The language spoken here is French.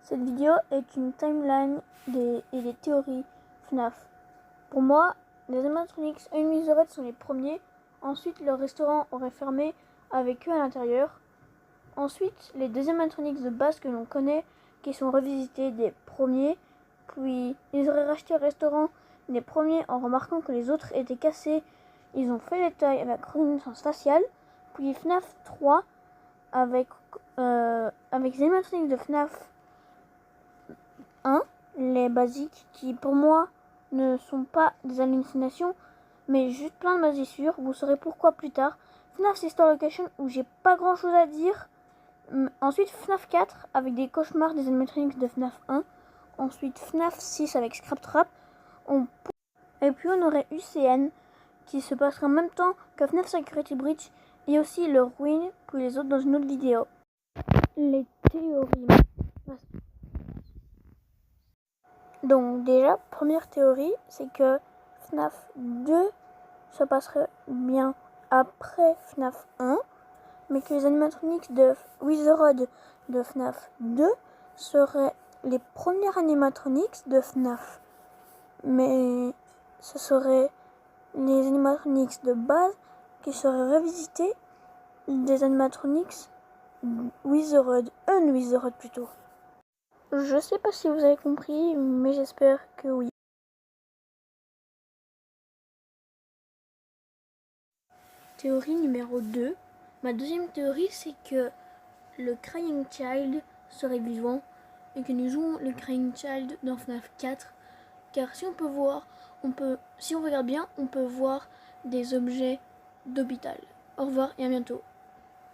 Cette vidéo est une timeline et des théories FNAF. Pour moi, les animatronics Unwizard sont les premiers. Ensuite, le restaurant aurait fermé avec eux à l'intérieur. Ensuite, les deux animatronics de base que l'on connaît, qui sont revisités des premiers. Puis, ils auraient racheté le restaurant des premiers en remarquant que les autres étaient cassés. Ils ont fait les tailles avec reconnaissance faciale. Puis FNAF 3 avec les animatronics de FNAF 1, les basiques, qui pour moi ne sont pas des hallucinations, mais juste plein de moisissures. Vous saurez pourquoi plus tard. FNAF Sister Location, où j'ai pas grand chose à dire. Ensuite FNAF 4 avec des cauchemars des animatronics de FNAF 1. Ensuite FNAF 6 avec Scrap Trap. Et puis on aurait UCN qui se passera en même temps que FNAF Security Breach et aussi le Ruin, puis les autres dans une autre vidéo. Les théories. Donc déjà, première théorie, c'est que FNAF 2 se passerait bien après FNAF 1, mais que les animatronics de Wizard de FNAF 2 seraient les premiers animatronics de FNAF. Mais ce seraient les animatronics de base qui seraient revisités des animatronics Unwizard plutôt. Je sais pas si vous avez compris, mais j'espère que oui. Théorie numéro 2. Ma deuxième théorie, c'est que le Crying Child serait vivant et que nous jouons le Crying Child dans FNAF 4. Car si on regarde bien, on peut voir des objets d'hôpital. Au revoir et à bientôt.